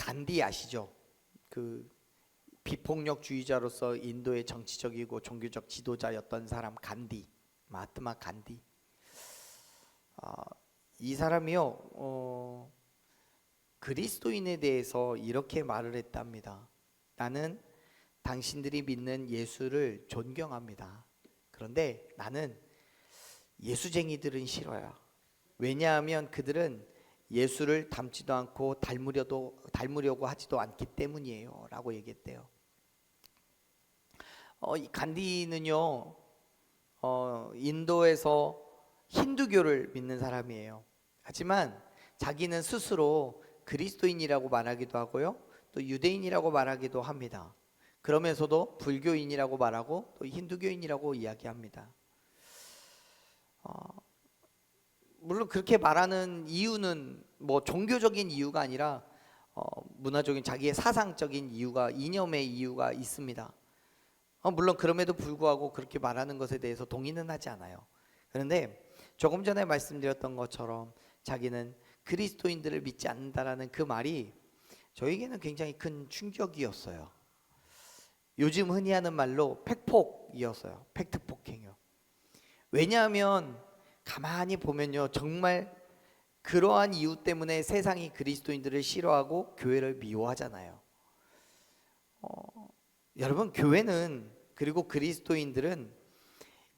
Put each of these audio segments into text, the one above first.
간디 아시죠? 그 비폭력주의자로서 인도의 정치적이고 종교적 지도자였던 사람 간디, 마하트마 간디. 이 사람이요, 그리스도인에 대해서 이렇게 말을 했답니다. 나는 당신들이 믿는 예수를 존경합니다. 그런데 나는 예수쟁이들은 싫어요. 왜냐하면 그들은 예수를 닮지도 않고 닮으려고 하지도 않기 때문이에요 라고 얘기했대요. 이 간디는요, 인도에서 힌두교를 믿는 사람이에요. 하지만 자기는 스스로 그리스도인이라고 말하기도 하고요, 또 유대인이라고 말하기도 합니다. 그러면서도 불교인이라고 말하고 또 힌두교인이라고 이야기합니다. 물론 그렇게 말하는 이유는 뭐 종교적인 이유가 아니라 문화적인, 자기의 사상적인 이유가, 이념의 이유가 있습니다. 물론 그럼에도 불구하고 그렇게 말하는 것에 대해서 동의는 하지 않아요. 그런데 조금 전에 말씀드렸던 것처럼 자기는 그리스도인들을 믿지 않는다라는 그 말이 저에게는 굉장히 큰 충격이었어요. 요즘 흔히 하는 말로 팩폭이었어요. 팩트 폭행이요. 왜냐하면 가만히 보면요, 정말 그러한 이유 때문에 세상이 그리스도인들을 싫어하고 교회를 미워하잖아요. 여러분, 교회는, 그리고 그리스도인들은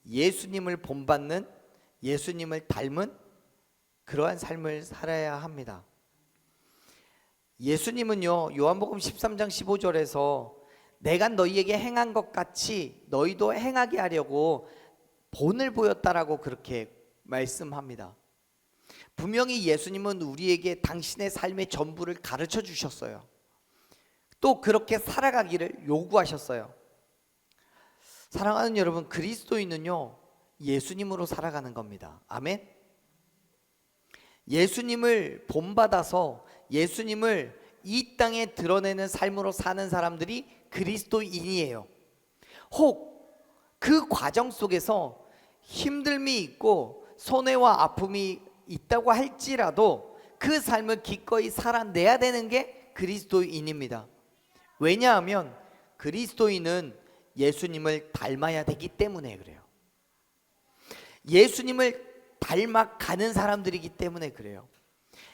예수님을 본받는, 예수님을 닮은 그러한 삶을 살아야 합니다. 예수님은요, 요한복음 13장 15절에서 내가 너희에게 행한 것 같이 너희도 행하게 하려고 본을 보였다라고 그렇게 말씀합니다. 분명히 예수님은 우리에게 당신의 삶의 전부를 가르쳐 주셨어요. 또 그렇게 살아가기를 요구하셨어요. 사랑하는 여러분, 그리스도인은요, 예수님으로 살아가는 겁니다. 아멘. 예수님을 본받아서 예수님을 이 땅에 드러내는 삶으로 사는 사람들이 그리스도인이에요. 혹 그 과정 속에서 힘듦이 있고 손해와 아픔이 있다고 할지라도 그 삶을 기꺼이 살아내야 되는 게 그리스도인입니다. 왜냐하면 그리스도인은 예수님을 닮아야 되기 때문에 그래요. 예수님을 닮아가는 사람들이기 때문에 그래요.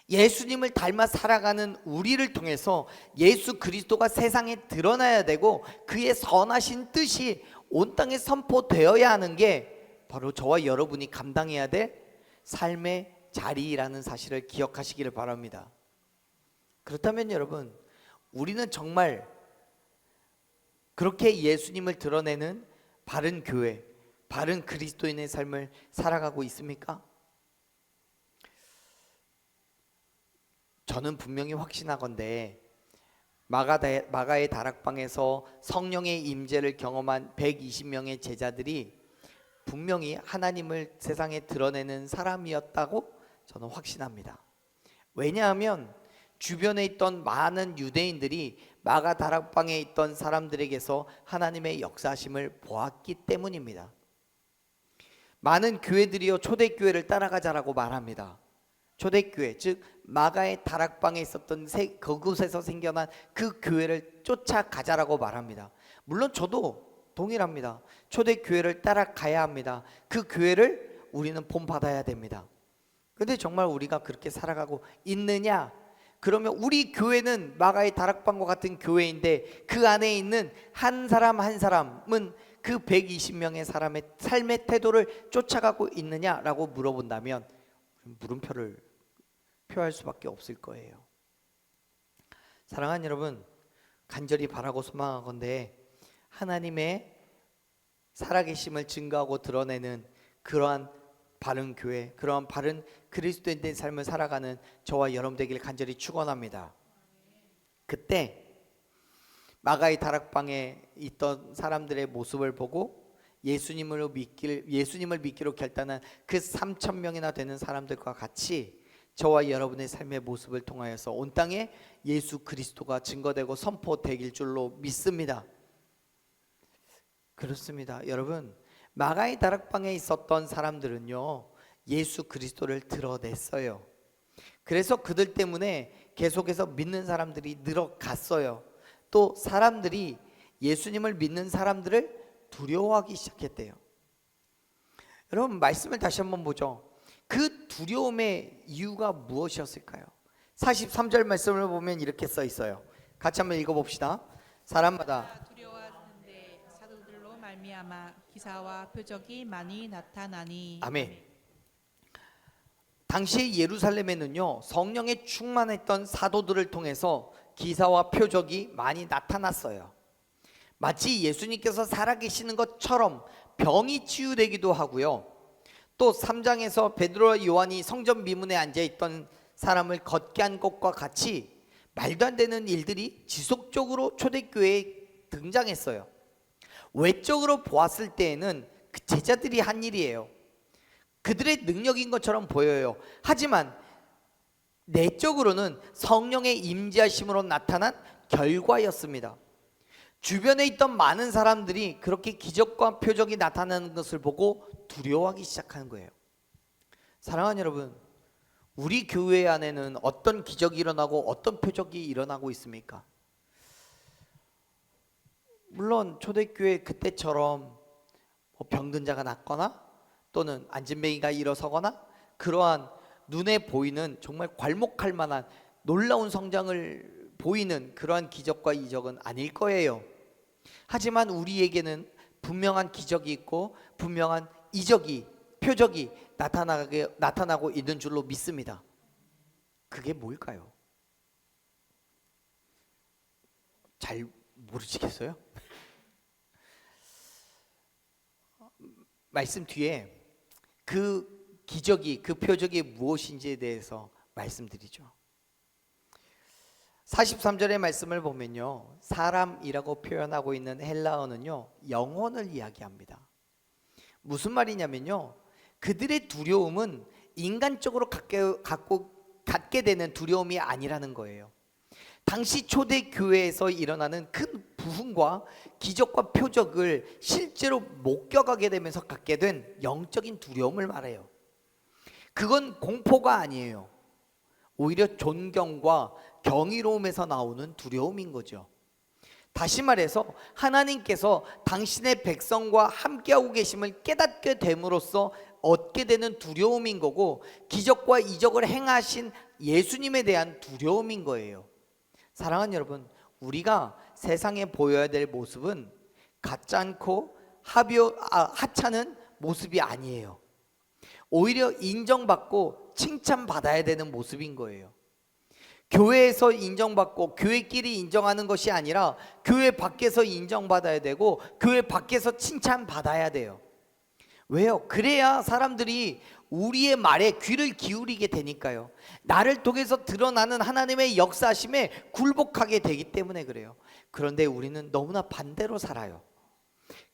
예수님을 닮아 살아가는 우리를 통해서 예수 그리스도가 세상에 드러나야 되고 그의 선하신 뜻이 온 땅에 선포되어야 하는 게 바로 저와 여러분이 감당해야 될 삶의 자리라는 사실을 기억하시기를 바랍니다. 그렇다면 여러분, 우리는 정말 그렇게 예수님을 드러내는 바른 교회, 바른 그리스도인의 삶을 살아가고 있습니까? 저는 분명히 확신하건대 마가의 다락방에서 성령의 임재를 경험한 120명의 제자들이 분명히 하나님을 세상에 드러내는 사람이었다고 저는 확신합니다. 왜냐하면 주변에 있던 많은 유대인들이 마가 다락방에 있던 사람들에게서 하나님의 역사하심을 보았기 때문입니다. 많은 교회들이요, 초대교회를 따라가자라고 말합니다. 초대교회, 즉 마가의 다락방에 있었던 그곳에서 생겨난 그 교회를 쫓아가자라고 말합니다. 물론 저도 동일합니다. 초대교회를 따라가야 합니다. 그 교회를 우리는 본받아야 됩니다. 근데 정말 우리가 그렇게 살아가고 있느냐? 그러면 우리 교회는 마가의 다락방과 같은 교회인데 그 안에 있는 한 사람 한 사람은 그 120명의 사람의 삶의 태도를 쫓아가고 있느냐라고 물어본다면 물음표를 표할 수밖에 없을 거예요. 사랑하는 여러분, 간절히 바라고 소망하건대 하나님의 살아계심을 증거하고 드러내는 그러한 바른 교회, 그러한 바른 그리스도인된 삶을 살아가는 저와 여러분 되길 간절히 축원합니다. 그때 마가의 다락방에 있던 사람들의 모습을 보고 예수님을 믿기로 결단한 그 3,000명이나 되는 사람들과 같이 저와 여러분의 삶의 모습을 통하여서 온 땅에 예수 그리스도가 증거되고 선포되길 줄로 믿습니다. 그렇습니다. 여러분, 마가의 다락방에 있었던 사람들은요, 예수 그리스도를 드러냈어요. 그래서 그들 때문에 계속해서 믿는 사람들이 늘어갔어요. 또 사람들이 예수님을 믿는 사람들을 두려워하기 시작했대요. 여러분, 말씀을 다시 한번 보죠. 그 두려움의 이유가 무엇이었을까요? 43절 말씀을 보면 이렇게 써 있어요. 같이 한번 읽어봅시다. 사람마다 두려워하는데 사도들로 말미암아 기사와 표적이 많이 나타나니. 아멘. 당시 예루살렘에는요, 성령에 충만했던 사도들을 통해서 기사와 표적이 많이 나타났어요. 마치 예수님께서 살아계시는 것처럼 병이 치유되기도 하고요. 또 3장에서 베드로와 요한이 성전 미문에 앉아있던 사람을 걷게 한 것과 같이 말도 안 되는 일들이 지속적으로 초대교회에 등장했어요. 외적으로 보았을 때에는 그 제자들이 한 일이에요. 그들의 능력인 것처럼 보여요. 하지만 내적으로는 성령의 임재하심으로 나타난 결과였습니다. 주변에 있던 많은 사람들이 그렇게 기적과 표적이 나타나는 것을 보고 두려워하기 시작하는 거예요. 사랑하는 여러분, 우리 교회 안에는 어떤 기적이 일어나고 어떤 표적이 일어나고 있습니까? 물론 초대교회 그때처럼 병든 자가 낫거나 또는 안진뱅이가 일어서거나 그러한 눈에 보이는 정말 괄목할 만한 놀라운 성장을 보이는 그러한 기적과 이적은 아닐 거예요. 하지만 우리에게는 분명한 기적이 있고 분명한 이적이, 표적이 나타나고 있는 줄로 믿습니다. 그게 뭘까요? 잘 모르시겠어요? 말씀 뒤에 그 기적이, 그 표적이 무엇인지에 대해서 말씀드리죠. 43절의 말씀을 보면요, 사람이라고 표현하고 있는 헬라어는요, 영혼을 이야기합니다. 무슨 말이냐면요, 그들의 두려움은 인간적으로 갖게 되는 두려움이 아니라는 거예요. 당시 초대 교회에서 일어나는 큰 부흥과 기적과 표적을 실제로 목격하게 되면서 갖게 된 영적인 두려움을 말해요. 그건 공포가 아니에요. 오히려 존경과 경이로움에서 나오는 두려움인 거죠. 다시 말해서 하나님께서 당신의 백성과 함께하고 계심을 깨닫게 됨으로써 얻게 되는 두려움인 거고, 기적과 이적을 행하신 예수님에 대한 두려움인 거예요. 사랑하는 여러분, 우리가 세상에 보여야 될 모습은 같지 않고 하찮은 모습이 아니에요. 오히려 인정받고 칭찬받아야 되는 모습인 거예요. 교회에서 인정받고 교회끼리 인정하는 것이 아니라 교회 밖에서 인정받아야 되고 교회 밖에서 칭찬받아야 돼요. 왜요? 그래야 사람들이 우리의 말에 귀를 기울이게 되니까요. 나를 통해서 드러나는 하나님의 역사심에 굴복하게 되기 때문에 그래요. 그런데 우리는 너무나 반대로 살아요.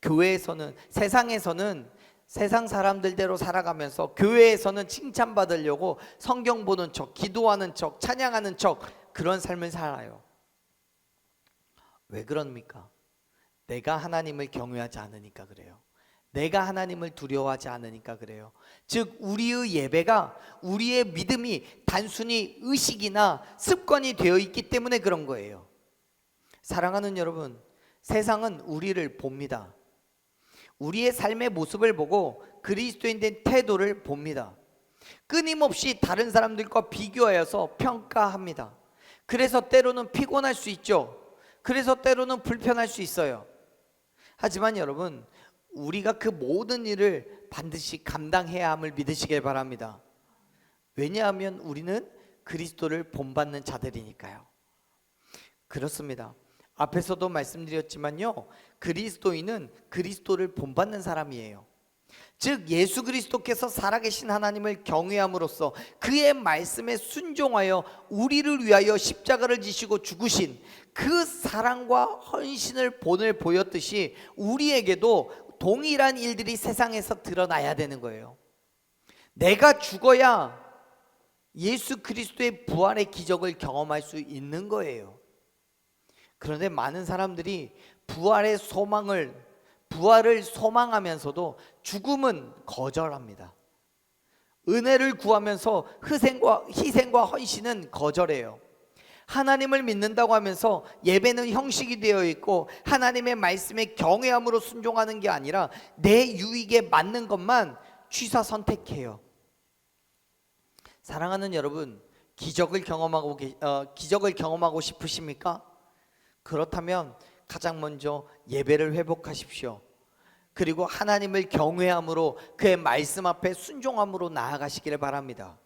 교회에서는, 세상에서는 세상 사람들대로 살아가면서 교회에서는 칭찬받으려고 성경 보는 척, 기도하는 척, 찬양하는 척, 그런 삶을 살아요. 왜 그럽니까? 내가 하나님을 경외하지 않으니까 그래요. 내가 하나님을 두려워하지 않으니까 그래요. 즉 우리의 예배가, 우리의 믿음이 단순히 의식이나 습관이 되어 있기 때문에 그런 거예요. 사랑하는 여러분, 세상은 우리를 봅니다. 우리의 삶의 모습을 보고 그리스도인 된 태도를 봅니다. 끊임없이 다른 사람들과 비교하여서 평가합니다. 그래서 때로는 피곤할 수 있죠. 그래서 때로는 불편할 수 있어요. 하지만 여러분, 우리가 그 모든 일을 반드시 감당해야 함을 믿으시길 바랍니다. 왜냐하면 우리는 그리스도를 본받는 자들이니까요. 그렇습니다. 앞에서도 말씀드렸지만요, 그리스도인은 그리스도를 본받는 사람이에요. 즉 예수 그리스도께서 살아계신 하나님을 경외함으로써 그의 말씀에 순종하여 우리를 위하여 십자가를 지시고 죽으신 그 사랑과 헌신을 보였듯이 우리에게도 동일한 일들이 세상에서 드러나야 되는 거예요. 내가 죽어야 예수 그리스도의 부활의 기적을 경험할 수 있는 거예요. 그런데 많은 사람들이 부활을 소망하면서도 죽음은 거절합니다. 은혜를 구하면서 희생과 헌신은 거절해요. 하나님을 믿는다고 하면서 예배는 형식이 되어 있고 하나님의 말씀에 경외함으로 순종하는 게 아니라 내 유익에 맞는 것만 취사 선택해요. 사랑하는 여러분, 기적을 경험하고 싶으십니까? 그렇다면 가장 먼저 예배를 회복하십시오. 그리고 하나님을 경외함으로 그의 말씀 앞에 순종함으로 나아가시기를 바랍니다.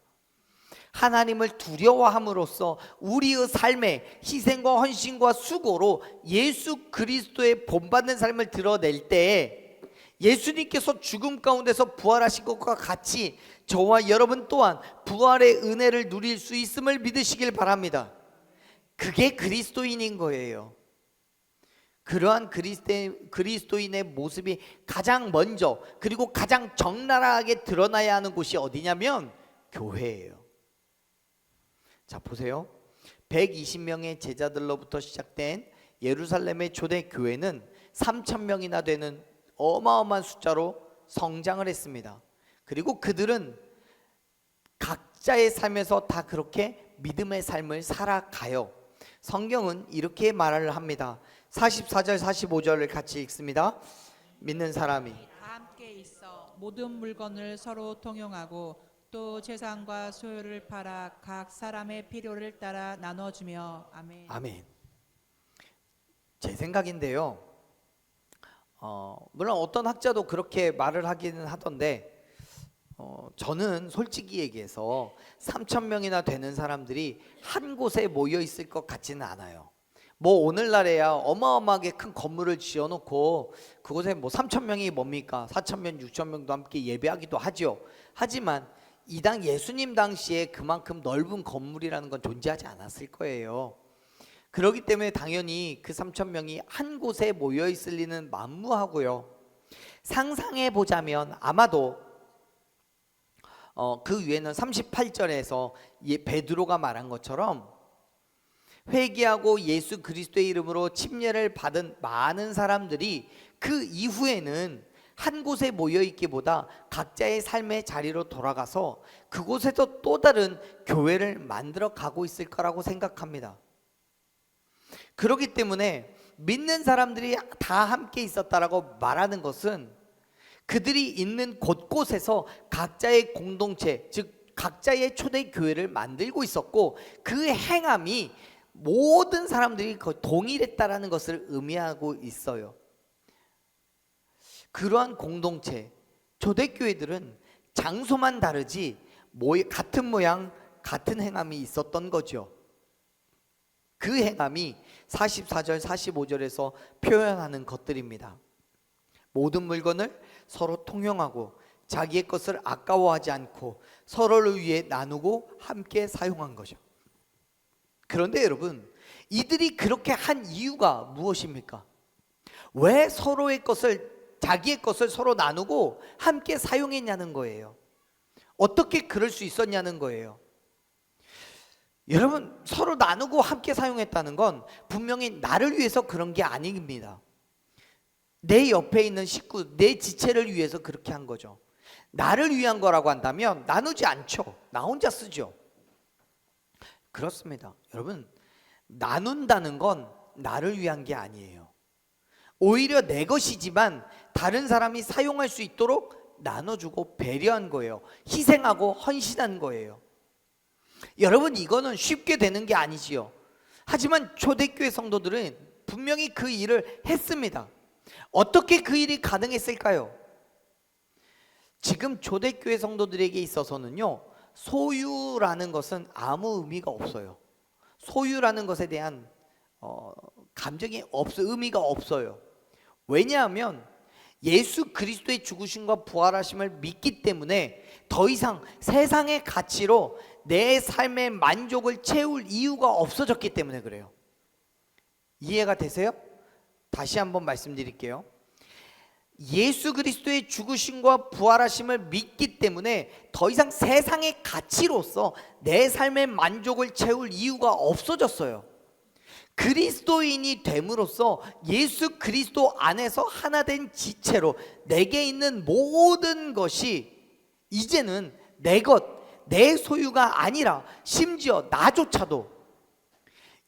하나님을 두려워함으로써 우리의 삶에 희생과 헌신과 수고로 예수 그리스도의 본받는 삶을 드러낼 때에 예수님께서 죽음 가운데서 부활하신 것과 같이 저와 여러분 또한 부활의 은혜를 누릴 수 있음을 믿으시길 바랍니다. 그게 그리스도인인 거예요. 그러한 그리스도인의 모습이 가장 먼저 그리고 가장 적나라하게 드러나야 하는 곳이 어디냐면 교회예요. 자, 보세요. 120명의 제자들로부터 시작된 예루살렘의 초대 교회는 3,000명이나 되는 어마어마한 숫자로 성장을 했습니다. 그리고 그들은 각자의 삶에서 다 그렇게 믿음의 삶을 살아가요. 성경은 이렇게 말을 합니다. 44절 45절을 같이 읽습니다. 믿는 사람이 다 함께 있어 모든 물건을 서로 통용하고 또 재산과 소유를 팔아 각 사람의 필요를 따라 나눠주며 아멘. 아멘. 제 생각인데요. 물론 어떤 학자도 그렇게 말을 하기는 하던데 저는 솔직히 얘기해서 3,000명이나 되는 사람들이 한 곳에 모여 있을 것 같지는 않아요. 뭐 오늘날에야 어마어마하게 큰 건물을 지어놓고 그곳에 뭐 3,000명이 뭡니까? 4,000명, 6,000명도 함께 예배하기도 하죠. 하지만 이 당 예수님 당시에 그만큼 넓은 건물이라는 건 존재하지 않았을 거예요. 그렇기 때문에 당연히 그 3,000명이 한 곳에 모여 있을 리는 만무하고요. 상상해 보자면 아마도 그 위에는 38절에서 베드로가 말한 것처럼 회개하고 예수 그리스도의 이름으로 침례를 받은 많은 사람들이 그 이후에는 한 곳에 모여 있기보다 각자의 삶의 자리로 돌아가서 그곳에서 또 다른 교회를 만들어 가고 있을 거라고 생각합니다. 그렇기 때문에 믿는 사람들이 다 함께 있었다라고 말하는 것은 그들이 있는 곳곳에서 각자의 공동체, 즉 각자의 초대 교회를 만들고 있었고 그 행함이 모든 사람들이 동일했다라는 것을 의미하고 있어요. 그러한 공동체, 초대교회들은 장소만 다르지 같은 모양, 같은 행함이 있었던 거죠. 그 행함이 44절, 45절에서 표현하는 것들입니다. 모든 물건을 서로 통용하고 자기의 것을 아까워하지 않고 서로를 위해 나누고 함께 사용한 거죠. 그런데 여러분, 이들이 그렇게 한 이유가 무엇입니까? 왜 서로의 것을 자기의 것을 서로 나누고 함께 사용했냐는 거예요. 어떻게 그럴 수 있었냐는 거예요. 여러분, 서로 나누고 함께 사용했다는 건 분명히 나를 위해서 그런 게 아닙니다. 내 옆에 있는 식구, 내 지체를 위해서 그렇게 한 거죠. 나를 위한 거라고 한다면 나누지 않죠. 나 혼자 쓰죠. 그렇습니다. 여러분, 나눈다는 건 나를 위한 게 아니에요. 오히려 내 것이지만 다른 사람이 사용할 수 있도록 나눠주고 배려한 거예요. 희생하고 헌신한 거예요. 여러분, 이거는 쉽게 되는 게 아니지요. 하지만 초대교회 성도들은 분명히 그 일을 했습니다. 어떻게 그 일이 가능했을까요? 지금 초대교회 성도들에게 있어서는요, 소유라는 것은 아무 의미가 없어요. 소유라는 것에 대한 의미가 없어요. 왜냐하면 예수 그리스도의 죽으심과 부활하심을 믿기 때문에 더 이상 세상의 가치로 내 삶의 만족을 채울 이유가 없어졌기 때문에 그래요. 이해가 되세요? 다시 한번 말씀드릴게요. 예수 그리스도의 죽으심과 부활하심을 믿기 때문에 더 이상 세상의 가치로서 내 삶의 만족을 채울 이유가 없어졌어요. 그리스도인이 됨으로써 예수 그리스도 안에서 하나 된 지체로 내게 있는 모든 것이 이제는 내 것, 내 소유가 아니라 심지어 나조차도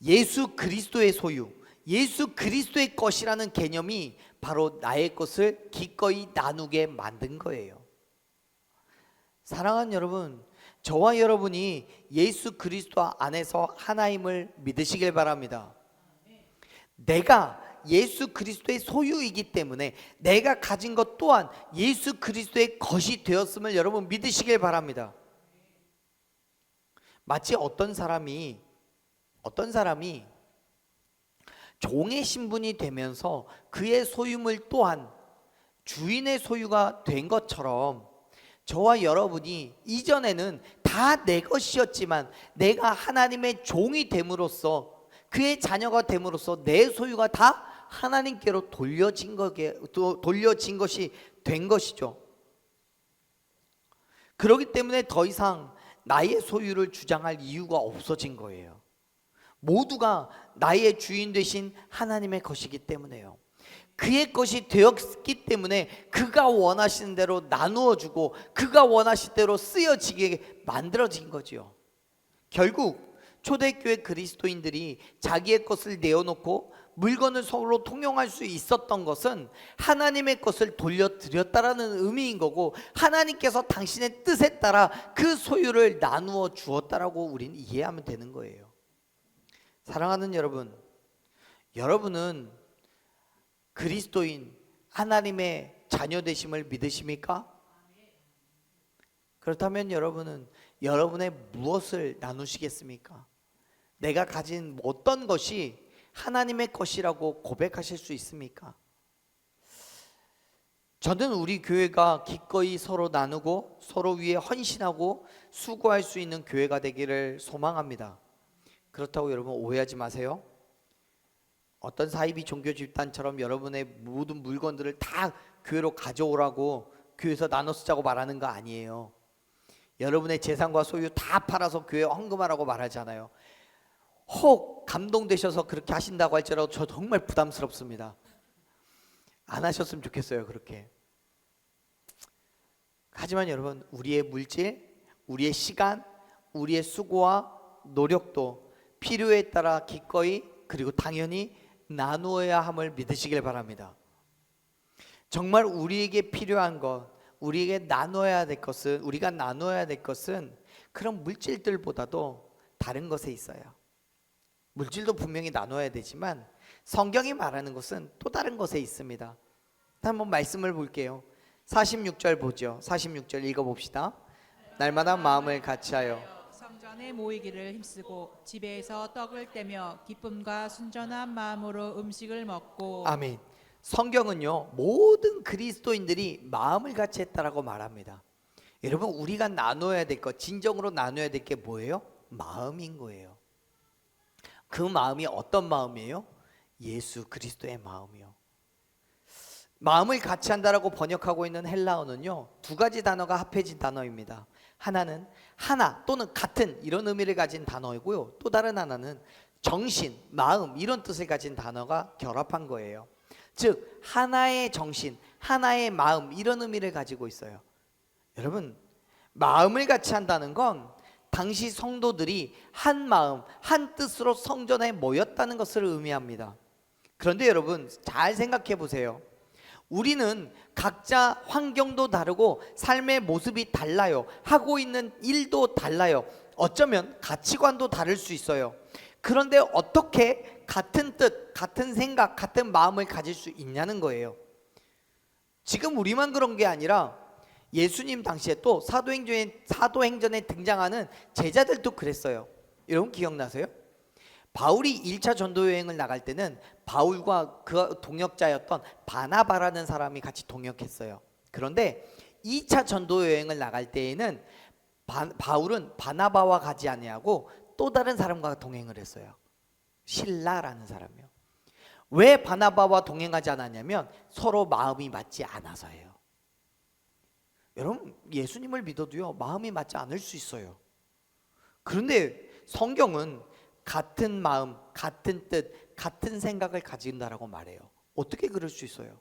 예수 그리스도의 소유, 예수 그리스도의 것이라는 개념이 바로 나의 것을 기꺼이 나누게 만든 거예요. 사랑하는 여러분, 저와 여러분이 예수 그리스도 안에서 하나임을 믿으시길 바랍니다. 내가 예수 그리스도의 소유이기 때문에 내가 가진 것 또한 예수 그리스도의 것이 되었음을 여러분 믿으시길 바랍니다. 마치 어떤 사람이 종의 신분이 되면서 그의 소유물 또한 주인의 소유가 된 것처럼 저와 여러분이 이전에는 다 내 것이었지만 내가 하나님의 종이 됨으로써 그의 자녀가 됨으로써 내 소유가 다 하나님께로 돌려진 것이 된 것이죠. 그렇기 때문에 더 이상 나의 소유를 주장할 이유가 없어진 거예요. 모두가 나의 주인 되신 하나님의 것이기 때문에요. 그의 것이 되었기 때문에 그가 원하시는 대로 나누어 주고 그가 원하시는 대로 쓰여지게 만들어진 거지요. 결국 초대교회 그리스도인들이 자기의 것을 내어놓고 물건을 서로 통용할 수 있었던 것은 하나님의 것을 돌려드렸다라는 의미인 거고, 하나님께서 당신의 뜻에 따라 그 소유를 나누어 주었다라고 우리는 이해하면 되는 거예요. 사랑하는 여러분, 여러분은 그리스도인 하나님의 자녀 되심을 믿으십니까? 그렇다면 여러분은 여러분의 무엇을 나누시겠습니까? 내가 가진 어떤 것이 하나님의 것이라고 고백하실 수 있습니까? 저는 우리 교회가 기꺼이 서로 나누고 서로 위해 헌신하고 수고할 수 있는 교회가 되기를 소망합니다. 그렇다고 여러분 오해하지 마세요. 어떤 사이비 종교 집단처럼 여러분의 모든 물건들을 다 교회로 가져오라고 교회에서 나눠 쓰자고 말하는 거 아니에요. 여러분의 재산과 소유 다 팔아서 교회에 헌금하라고 말하잖아요. 혹 감동되셔서 그렇게 하신다고 할지라도 저 정말 부담스럽습니다. 안 하셨으면 좋겠어요. 그렇게. 하지만 여러분, 우리의 물질, 우리의 시간, 우리의 수고와 노력도 필요에 따라 기꺼이 그리고 당연히 나누어야 함을 믿으시길 바랍니다. 정말 우리에게 필요한 것, 우리가 나눠야 될 것은 그런 물질들보다도 다른 것에 있어요. 물질도 분명히 나눠야 되지만 성경이 말하는 것은 또 다른 것에 있습니다. 한번 말씀을 볼게요. 46절 보죠. 46절 읽어봅시다. 날마다 마음을 같이하여 성전에 모이기를 힘쓰고 집에서 떡을 떼며 기쁨과 순전한 마음으로 음식을 먹고. 아멘. 성경은요, 모든 그리스도인들이 마음을 같이 했다라고 말합니다. 여러분, 우리가 나눠야 될 것, 진정으로 나눠야 될 게 뭐예요? 마음인 거예요. 그 마음이 어떤 마음이에요? 예수 그리스도의 마음이요. 마음을 같이 한다라고 번역하고 있는 헬라어는요, 두 가지 단어가 합해진 단어입니다. 하나는 하나 또는 같은 이런 의미를 가진 단어이고요, 또 다른 하나는 정신, 마음 이런 뜻을 가진 단어가 결합한 거예요. 즉 하나의 정신, 하나의 마음 이런 의미를 가지고 있어요. 여러분, 마음을 같이 한다는 건 당시 성도들이 한 마음, 한 뜻으로 성전에 모였다는 것을 의미합니다. 그런데 여러분, 잘 생각해 보세요. 우리는 각자 환경도 다르고 삶의 모습이 달라요. 하고 있는 일도 달라요. 어쩌면 가치관도 다를 수 있어요. 그런데 어떻게 같은 뜻, 같은 생각, 같은 마음을 가질 수 있냐는 거예요. 지금 우리만 그런 게 아니라 예수님 당시에 또 사도행전에 등장하는 제자들도 그랬어요. 여러분 기억나세요? 바울이 1차 전도 여행을 나갈 때는 바울과 그 동역자였던 바나바라는 사람이 같이 동역했어요. 그런데 2차 전도 여행을 나갈 때에는 바울은 바나바와 가지 아니하고 또 다른 사람과 동행을 했어요. 실라라는 사람이요. 왜 바나바와 동행하지 않았냐면 서로 마음이 맞지 않아서예요. 여러분, 예수님을 믿어도요, 마음이 맞지 않을 수 있어요. 그런데 성경은 같은 마음, 같은 뜻, 같은 생각을 가진다라고 말해요. 어떻게 그럴 수 있어요?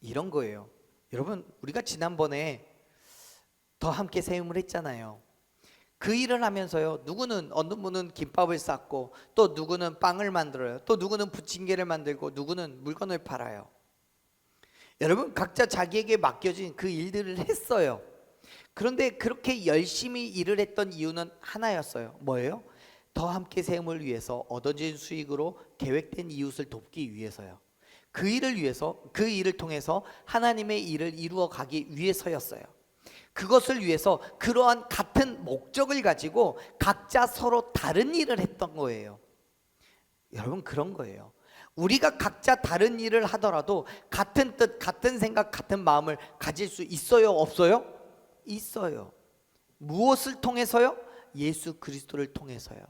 이런 거예요. 여러분, 우리가 지난번에 더 함께 세움을 했잖아요. 그 일을 하면서요, 누구는 어느 분은 김밥을 삶고, 또 누구는 빵을 만들어요, 또 누구는 부침개를 만들고, 누구는 물건을 팔아요. 여러분, 각자 자기에게 맡겨진 그 일들을 했어요. 그런데 그렇게 열심히 일을 했던 이유는 하나였어요. 뭐예요? 더 함께 세움을 위해서 얻어진 수익으로 계획된 이웃을 돕기 위해서요. 그 일을 위해서, 그 일을 통해서 하나님의 일을 이루어 가기 위해서였어요. 그것을 위해서 그러한 같은 목적을 가지고 각자 서로 다른 일을 했던 거예요. 여러분, 그런 거예요. 우리가 각자 다른 일을 하더라도 같은 뜻, 같은 생각, 같은 마음을 가질 수 있어요, 없어요? 있어요. 무엇을 통해서요? 예수 그리스도를 통해서요.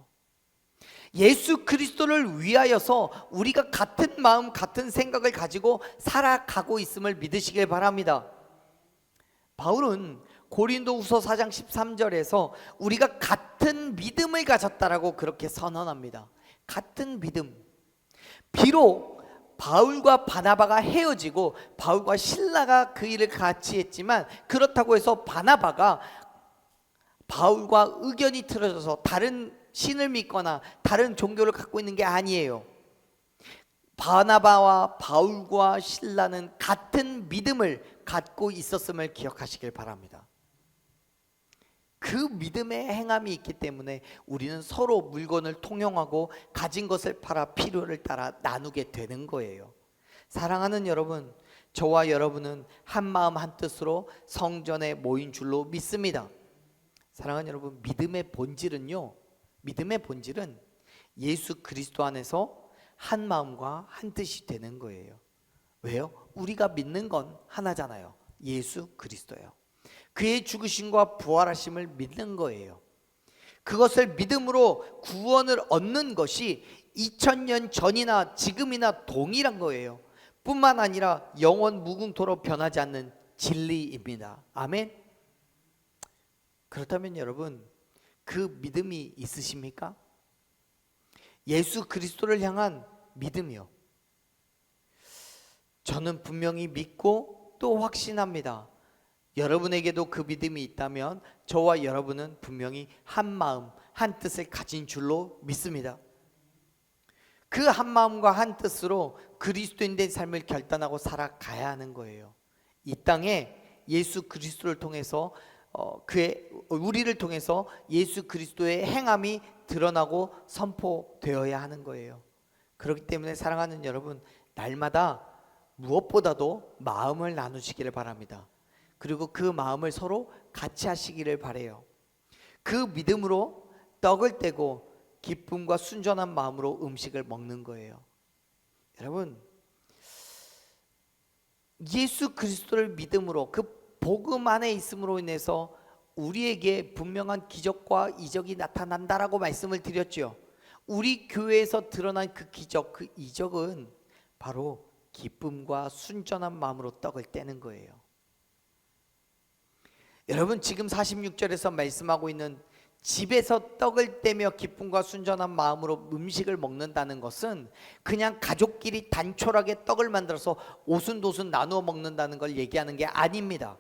예수 그리스도를 위하여서 우리가 같은 마음, 같은 생각을 가지고 살아가고 있음을 믿으시길 바랍니다. 바울은 고린도후서 4장 13절에서 우리가 같은 믿음을 가졌다라고 그렇게 선언합니다. 같은 믿음. 비록 바울과 바나바가 헤어지고 바울과 실라가 그 일을 같이 했지만, 그렇다고 해서 바나바가 바울과 의견이 틀어져서 다른 신을 믿거나 다른 종교를 갖고 있는 게 아니에요. 바나바와 바울과 실라는 같은 믿음을 갖고 있었음을 기억하시길 바랍니다. 그 믿음의 행함이 있기 때문에 우리는 서로 물건을 통용하고 가진 것을 팔아 필요를 따라 나누게 되는 거예요. 사랑하는 여러분, 저와 여러분은 한 마음 한 뜻으로 성전에 모인 줄로 믿습니다. 사랑하는 여러분, 믿음의 본질은요, 믿음의 본질은 예수 그리스도 안에서 한 마음과 한 뜻이 되는 거예요. 왜요? 우리가 믿는 건 하나잖아요. 예수 그리스도예요. 그의 죽으심과 부활하심을 믿는 거예요. 그것을 믿음으로 구원을 얻는 것이 2000년 전이나 지금이나 동일한 거예요. 뿐만 아니라 영원 무궁토록 변하지 않는 진리입니다. 아멘. 그렇다면 여러분, 그 믿음이 있으십니까? 예수 그리스도를 향한 믿음이요. 저는 분명히 믿고 또 확신합니다. 여러분에게도 그 믿음이 있다면 저와 여러분은 분명히 한 마음 한 뜻을 가진 줄로 믿습니다. 그 한 마음과 한 뜻으로 그리스도인된 삶을 결단하고 살아가야 하는 거예요. 이 땅에 예수 그리스도를 통해서 우리를 통해서 예수 그리스도의 행함이 드러나고 선포되어야 하는 거예요. 그렇기 때문에 사랑하는 여러분, 날마다 무엇보다도 마음을 나누시기를 바랍니다. 그리고 그 마음을 서로 같이 하시기를 바라요. 그 믿음으로 떡을 떼고 기쁨과 순전한 마음으로 음식을 먹는 거예요. 여러분, 예수 그리스도를 믿음으로, 그 복음 안에 있음으로 인해서 우리에게 분명한 기적과 이적이 나타난다라고 말씀을 드렸죠. 우리 교회에서 드러난 그 기적, 그 이적은 바로 기쁨과 순전한 마음으로 떡을 떼는 거예요. 여러분, 지금 46절에서 말씀하고 있는 집에서 떡을 떼며 기쁨과 순전한 마음으로 음식을 먹는다는 것은 그냥 가족끼리 단촐하게 떡을 만들어서 오순도순 나누어 먹는다는 걸 얘기하는 게 아닙니다.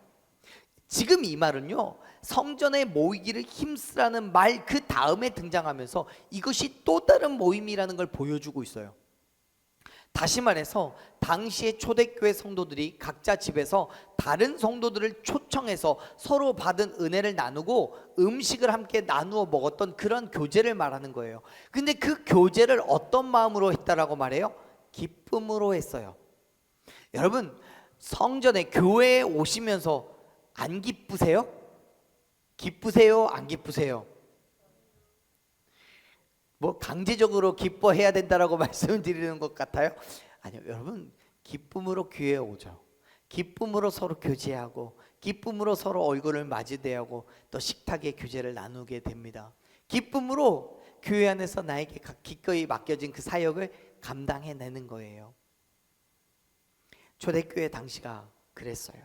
지금 이 말은요, 성전에 모이기를 힘쓰라는 말 그 다음에 등장하면서 이것이 또 다른 모임이라는 걸 보여주고 있어요. 다시 말해서 당시의 초대교회 성도들이 각자 집에서 다른 성도들을 초청해서 서로 받은 은혜를 나누고 음식을 함께 나누어 먹었던 그런 교제를 말하는 거예요. 근데 그 교제를 어떤 마음으로 했다라고 말해요? 기쁨으로 했어요. 여러분, 성전에 교회에 오시면서 안 기쁘세요? 기쁘세요? 안 기쁘세요? 뭐 강제적으로 기뻐해야 된다라고 말씀드리는 것 같아요? 아니요, 여러분, 기쁨으로 교회에 오죠. 기쁨으로 서로 교제하고 기쁨으로 서로 얼굴을 맞이대하고 또 식탁의 교제를 나누게 됩니다. 기쁨으로 교회 안에서 나에게 기꺼이 맡겨진 그 사역을 감당해내는 거예요. 초대교회 당시가 그랬어요.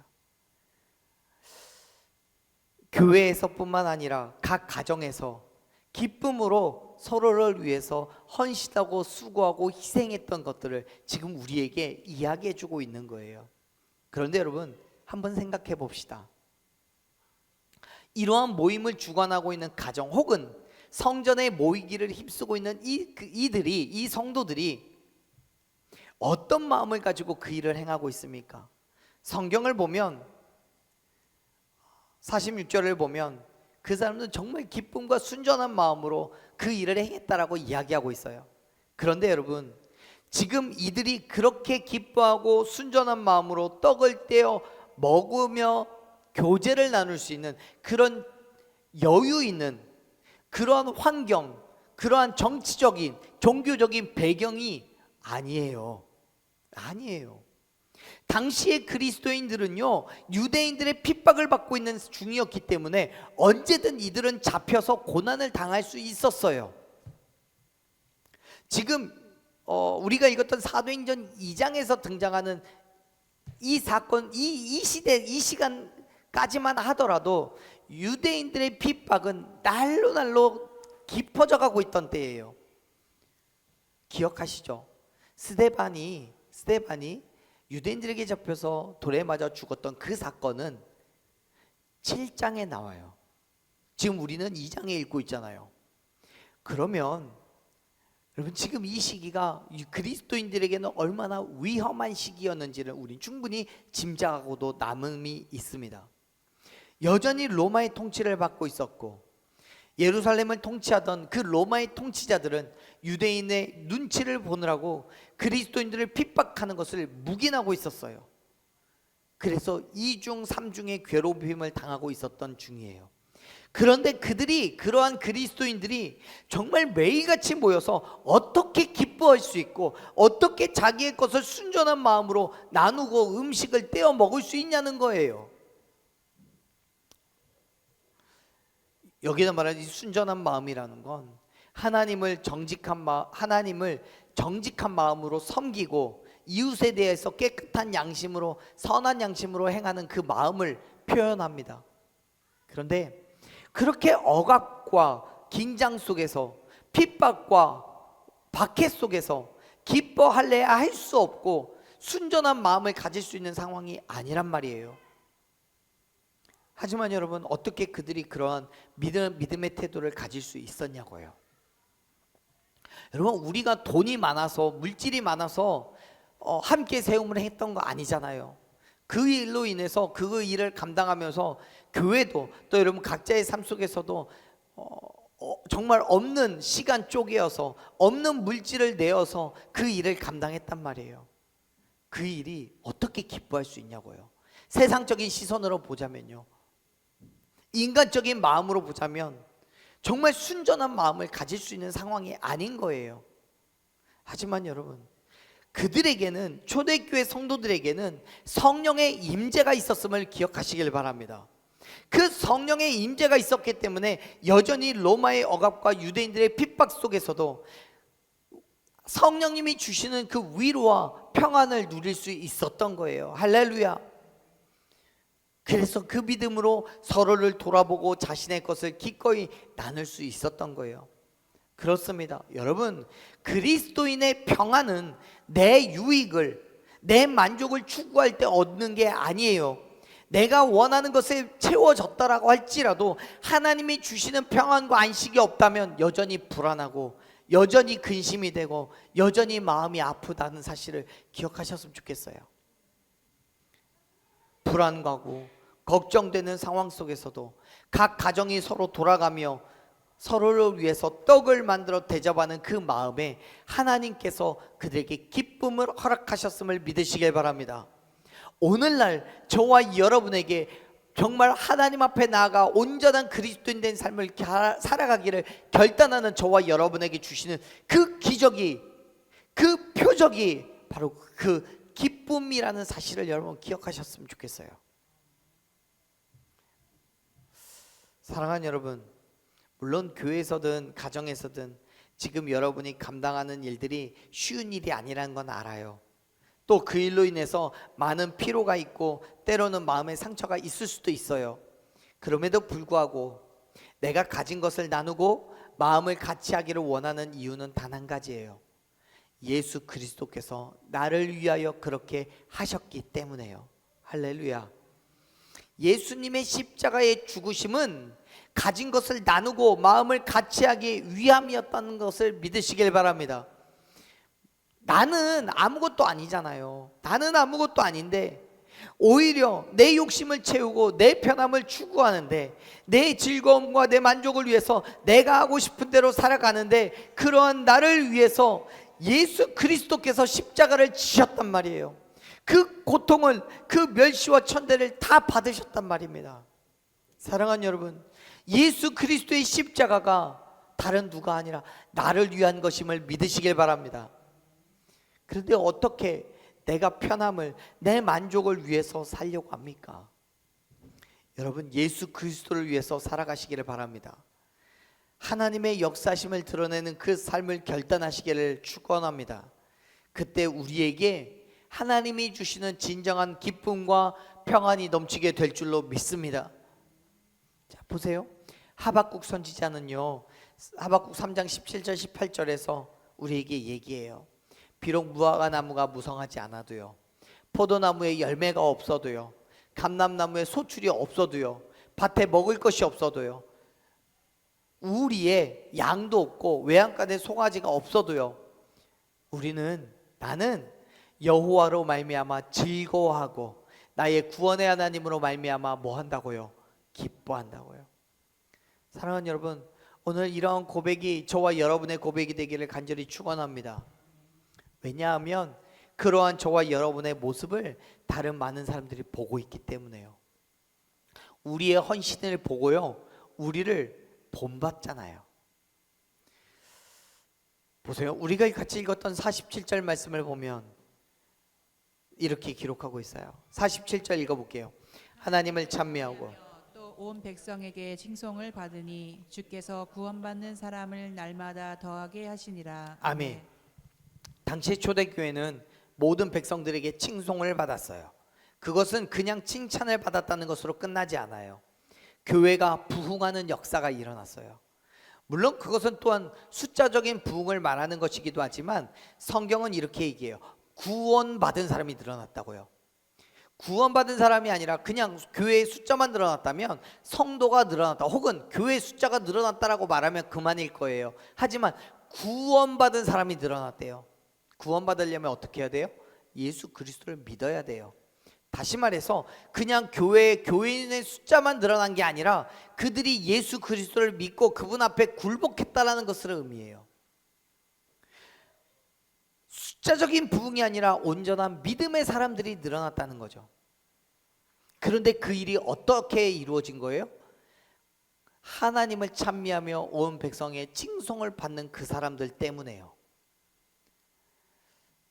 교회에서뿐만 아니라 각 가정에서 기쁨으로 서로를 위해서 헌신하고 수고하고 희생했던 것들을 지금 우리에게 이야기해 주고 있는 거예요. 그런데 여러분, 한번 생각해 봅시다. 이러한 모임을 주관하고 있는 가정 혹은 성전에 모이기를 힘쓰고 있는 이 성도들이 어떤 마음을 가지고 그 일을 행하고 있습니까? 성경을 보면 46절을 보면 그 사람들은 정말 기쁨과 순전한 마음으로 그 일을 행했다라고 이야기하고 있어요. 그런데 여러분, 지금 이들이 그렇게 기뻐하고 순전한 마음으로 떡을 떼어 먹으며 교제를 나눌 수 있는 그런 여유 있는 그러한 환경, 그러한 정치적인 종교적인 배경이 아니에요. 당시의 그리스도인들은요, 유대인들의 핍박을 받고 있는 중이었기 때문에 언제든 이들은 잡혀서 고난을 당할 수 있었어요. 지금 우리가 읽었던 사도행전 2장에서 등장하는 이 사건, 이 시대, 이 시간까지만 하더라도 유대인들의 핍박은 날로 깊어져 가고 있던 때예요. 기억하시죠? 스데반이 유대인들에게 잡혀서 돌에 맞아 죽었던 그 사건은 7장에 나와요. 지금 우리는 2장에 읽고 있잖아요. 그러면 여러분, 지금 이 시기가 그리스도인들에게는 얼마나 위험한 시기였는지를 우리 충분히 짐작하고도 남음이 있습니다. 여전히 로마의 통치를 받고 있었고 예루살렘을 통치하던 그 로마의 통치자들은 유대인의 눈치를 보느라고 그리스도인들을 핍박하는 것을 묵인하고 있었어요. 그래서 2중 3중의 괴롭힘을 당하고 있었던 중이에요. 그런데 그러한 그리스도인들이 정말 매일같이 모여서 어떻게 기뻐할 수 있고 어떻게 자기의 것을 순전한 마음으로 나누고 음식을 떼어 먹을 수 있냐는 거예요. 여기다 말하는 이 순전한 마음이라는 건 하나님을 정직한 마음으로 섬기고 이웃에 대해서 깨끗한 양심으로, 선한 양심으로 행하는 그 마음을 표현합니다. 그런데 그렇게 억압과 긴장 속에서, 핍박과 박해 속에서 기뻐할래야 할 수 없고 순전한 마음을 가질 수 있는 상황이 아니란 말이에요. 하지만 여러분, 어떻게 그들이 그러한 믿음의 태도를 가질 수 있었냐고요. 여러분, 우리가 돈이 많아서, 물질이 많아서 함께 세움을 했던 거 아니잖아요. 그 일로 인해서 그 일을 감당하면서 교회도, 또 여러분 각자의 삶 속에서도 정말 없는 시간 쪼개어서, 없는 물질을 내어서 그 일을 감당했단 말이에요. 그 일이 어떻게 기뻐할 수 있냐고요. 세상적인 시선으로 보자면요, 인간적인 마음으로 보자면 정말 순전한 마음을 가질 수 있는 상황이 아닌 거예요. 하지만 여러분, 그들에게는, 초대교회 성도들에게는 성령의 임재가 있었음을 기억하시길 바랍니다. 그 성령의 임재가 있었기 때문에 여전히 로마의 억압과 유대인들의 핍박 속에서도 성령님이 주시는 그 위로와 평안을 누릴 수 있었던 거예요. 할렐루야. 그래서 그 믿음으로 서로를 돌아보고 자신의 것을 기꺼이 나눌 수 있었던 거예요. 그렇습니다. 여러분, 그리스도인의 평안은 내 유익을, 내 만족을 추구할 때 얻는 게 아니에요. 내가 원하는 것에 채워졌다라고 할지라도 하나님이 주시는 평안과 안식이 없다면 여전히 불안하고 여전히 근심이 되고 여전히 마음이 아프다는 사실을 기억하셨으면 좋겠어요. 불안하고 걱정되는 상황 속에서도 각 가정이 서로 돌아가며 서로를 위해서 떡을 만들어 대접하는 그 마음에 하나님께서 그들에게 기쁨을 허락하셨음을 믿으시길 바랍니다. 오늘날 저와 여러분에게 정말 하나님 앞에 나아가 온전한 그리스도인 된 삶을 살아가기를 결단하는 저와 여러분에게 주시는 그 기적이, 그 표적이 바로 그 기쁨이라는 사실을 여러분 기억하셨으면 좋겠어요. 사랑하는 여러분, 물론 교회에서든 가정에서든 지금 여러분이 감당하는 일들이 쉬운 일이 아니라는 건 알아요. 또 그 일로 인해서 많은 피로가 있고 때로는 마음의 상처가 있을 수도 있어요. 그럼에도 불구하고 내가 가진 것을 나누고 마음을 같이 하기를 원하는 이유는 단 한 가지예요. 예수 그리스도께서 나를 위하여 그렇게 하셨기 때문에요. 할렐루야. 예수님의 십자가의 죽으심은 가진 것을 나누고 마음을 같이하기 위함이었다는 것을 믿으시길 바랍니다. 나는 아무것도 아니잖아요. 나는 아무것도 아닌데 오히려 내 욕심을 채우고 내 편함을 추구하는데, 내 즐거움과 내 만족을 위해서 내가 하고 싶은 대로 살아가는데, 그러한 나를 위해서 예수 그리스도께서 십자가를 지셨단 말이에요. 그 고통을, 그 멸시와 천대를 다 받으셨단 말입니다. 사랑하는 여러분, 예수 그리스도의 십자가가 다른 누가 아니라 나를 위한 것임을 믿으시길 바랍니다. 그런데 어떻게 내가 편함을, 내 만족을 위해서 살려고 합니까? 여러분, 예수 그리스도를 위해서 살아가시기를 바랍니다. 하나님의 역사심을 드러내는 그 삶을 결단하시기를 축원합니다. 그때 우리에게 하나님이 주시는 진정한 기쁨과 평안이 넘치게 될 줄로 믿습니다. 자, 보세요. 하박국 선지자는요, 하박국 3장 17절 18절에서 우리에게 얘기해요. 비록 무화과 나무가 무성하지 않아도요, 포도나무에 열매가 없어도요, 감람나무에 소출이 없어도요, 밭에 먹을 것이 없어도요, 우리의 양도 없고 외양간에 송아지가 없어도요, 나는 여호와로 말미암아 즐거워하고 나의 구원의 하나님으로 말미암아 뭐 한다고요? 기뻐한다고요. 사랑하는 여러분, 오늘 이러한 고백이 저와 여러분의 고백이 되기를 간절히 축원합니다. 왜냐하면 그러한 저와 여러분의 모습을 다른 많은 사람들이 보고 있기 때문에요. 우리의 헌신을 보고요, 우리를 본받잖아요. 보세요. 우리가 같이 읽었던 47절 말씀을 보면 이렇게 기록하고 있어요. 47절 읽어볼게요. 하나님을 찬미하고 또 온 백성에게 칭송을 받으니 주께서 구원받는 사람을 날마다 더하게 하시니라. 아멘. 당시 초대교회는 모든 백성들에게 칭송을 받았어요. 그것은 그냥 칭찬을 받았다는 것으로 끝나지 않아요. 교회가 부흥하는 역사가 일어났어요. 물론 그것은 또한 숫자적인 부흥을 말하는 것이기도 하지만 성경은 이렇게 얘기해요. 구원받은 사람이 늘어났다고요. 구원받은 사람이 아니라 그냥 교회의 숫자만 늘어났다면 성도가 늘어났다, 혹은 교회의 숫자가 늘어났다라고 말하면 그만일 거예요. 하지만 구원받은 사람이 늘어났대요. 구원받으려면 어떻게 해야 돼요? 예수 그리스도를 믿어야 돼요. 다시 말해서 그냥 교회인의 숫자만 늘어난 게 아니라 그들이 예수 그리스도를 믿고 그분 앞에 굴복했다라는 것을 의미해요. 숫자적인 부흥이 아니라 온전한 믿음의 사람들이 늘어났다는 거죠. 그런데 그 일이 어떻게 이루어진 거예요? 하나님을 찬미하며 온 백성의 칭송을 받는 그 사람들 때문에요.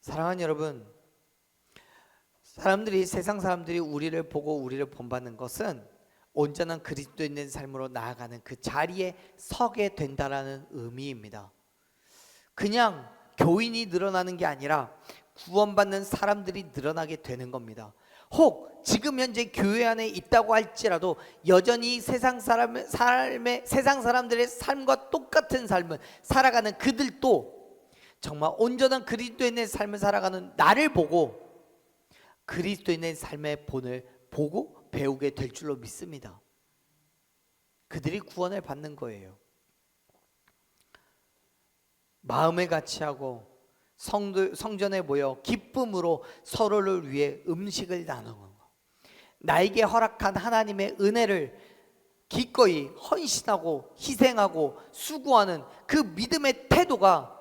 사랑하는 여러분, 세상 사람들이 우리를 보고 우리를 본받는 것은 온전한 그리스도인의 삶으로 나아가는 그 자리에 서게 된다라는 의미입니다. 그냥 교인이 늘어나는 게 아니라 구원받는 사람들이 늘어나게 되는 겁니다. 혹 지금 현재 교회 안에 있다고 할지라도 여전히 세상 사람들의 삶과 똑같은 삶을 살아가는 그들도 정말 온전한 그리스도인의 삶을 살아가는 나를 보고 그리스도인의 삶의 본을 보고 배우게 될 줄로 믿습니다. 그들이 구원을 받는 거예요. 마음을 같이하고 성전에 모여 기쁨으로 서로를 위해 음식을 나누는 것, 나에게 허락한 하나님의 은혜를 기꺼이 헌신하고 희생하고 수고하는 그 믿음의 태도가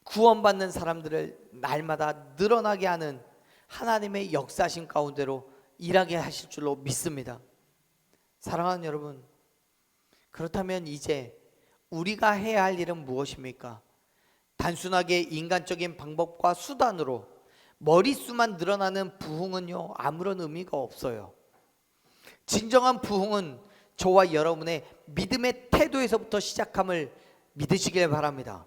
구원받는 사람들을 날마다 늘어나게 하는 하나님의 역사심 가운데로 일하게 하실 줄로 믿습니다. 사랑하는 여러분, 그렇다면 이제 우리가 해야 할 일은 무엇입니까? 단순하게 인간적인 방법과 수단으로 머릿수만 늘어나는 부흥은요, 아무런 의미가 없어요. 진정한 부흥은 저와 여러분의 믿음의 태도에서부터 시작함을 믿으시길 바랍니다.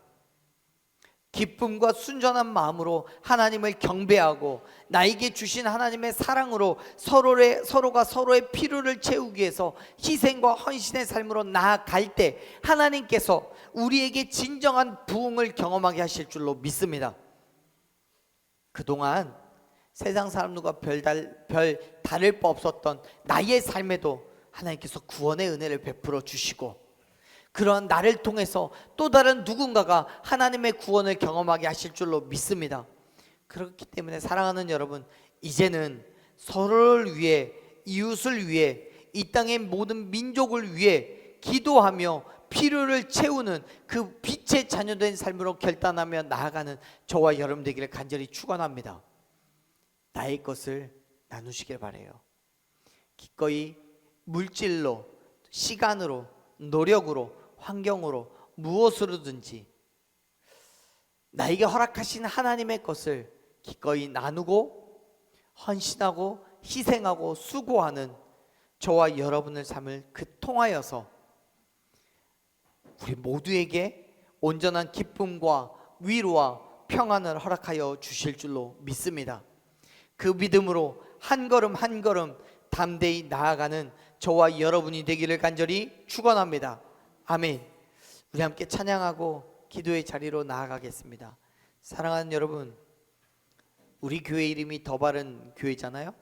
기쁨과 순전한 마음으로 하나님을 경배하고 나에게 주신 하나님의 사랑으로 서로가 서로의 필요를 채우기 위해서 희생과 헌신의 삶으로 나아갈 때 하나님께서 우리에게 진정한 부흥을 경험하게 하실 줄로 믿습니다. 그동안 세상 사람들과 별 다를 바 없었던 나의 삶에도 하나님께서 구원의 은혜를 베풀어 주시고, 그런 나를 통해서 또 다른 누군가가 하나님의 구원을 경험하게 하실 줄로 믿습니다. 그렇기 때문에 사랑하는 여러분, 이제는 서로를 위해, 이웃을 위해, 이 땅의 모든 민족을 위해 기도하며 필요를 채우는 그 빛의 자녀된 삶으로 결단하며 나아가는 저와 여러분 되기를 간절히 축원합니다. 나의 것을 나누시길 바라요. 기꺼이 물질로, 시간으로, 노력으로, 환경으로, 무엇으로든지 나에게 허락하신 하나님의 것을 기꺼이 나누고 헌신하고 희생하고 수고하는 저와 여러분의 삶을 통하여서 우리 모두에게 온전한 기쁨과 위로와 평안을 허락하여 주실 줄로 믿습니다. 그 믿음으로 한 걸음 한 걸음 담대히 나아가는 저와 여러분이 되기를 간절히 축원합니다. 아멘. 우리 함께 찬양하고 기도의 자리로 나아가겠습니다. 사랑하는 여러분, 우리 교회 이름이 더 바른 교회잖아요.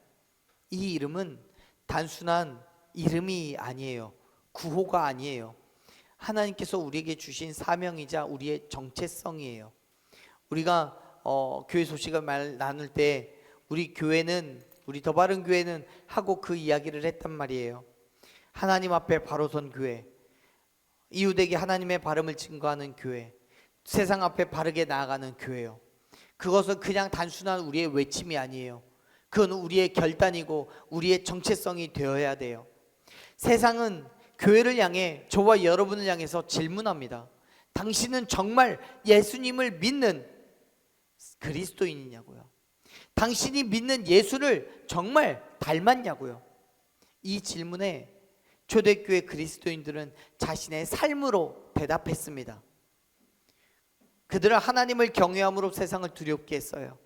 이 이름은 단순한 이름이 아니에요. 구호가 아니에요. 하나님께서 우리에게 주신 사명이자 우리의 정체성이에요. 우리가 교회 소식을 나눌 때 우리 교회는, 우리 더 바른 교회는 하고 그 이야기를 했단 말이에요. 하나님 앞에 바로 선 교회, 이웃에게 하나님의 발음을 증거하는 교회, 세상 앞에 바르게 나아가는 교회요. 그것은 그냥 단순한 우리의 외침이 아니에요. 그건 우리의 결단이고 우리의 정체성이 되어야 돼요. 세상은 교회를 향해, 저와 여러분을 향해서 질문합니다. 당신은 정말 예수님을 믿는 그리스도인이냐고요. 당신이 믿는 예수를 정말 닮았냐고요. 이 질문에 초대교회 그리스도인들은 자신의 삶으로 대답했습니다. 그들은 하나님을 경외함으로 세상을 두렵게 했어요.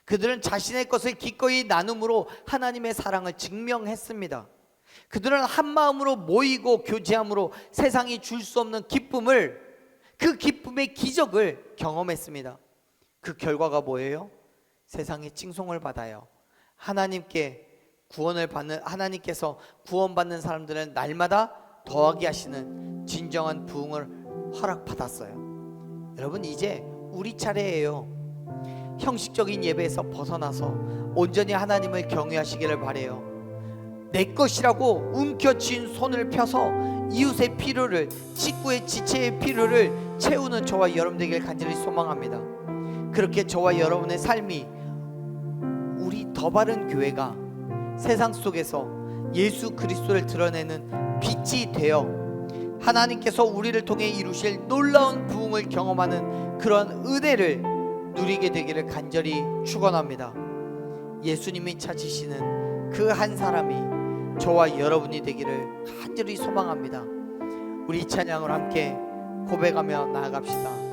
그들은 자신의 것을 기꺼이 나눔으로 하나님의 사랑을 증명했습니다. 그들은 한 마음으로 모이고 교제함으로 세상이 줄 수 없는 기쁨을, 그 기쁨의 기적을 경험했습니다. 그 결과가 뭐예요? 세상의 칭송을 받아요. 하나님께서 구원받는 사람들은 날마다 더하게 하시는 진정한 부흥을 허락받았어요. 여러분, 이제 우리 차례예요. 형식적인 예배에서 벗어나서 온전히 하나님을 경외하시기를 바라요. 내 것이라고 움켜쥔 손을 펴서 이웃의 필요를, 직구의 지체의 필요를 채우는 저와 여러분 되길 간절히 소망합니다. 그렇게 저와 여러분의 삶이, 우리 더 바른 교회가 세상 속에서 예수 그리스도를 드러내는 빛이 되어 하나님께서 우리를 통해 이루실 놀라운 부흥을 경험하는 그런 은혜를 누리게 되기를 간절히 축원합니다. 예수님이 찾으시는 그 한 사람이 저와 여러분이 되기를 간절히 소망합니다. 우리 찬양을 함께 고백하며 나아갑시다.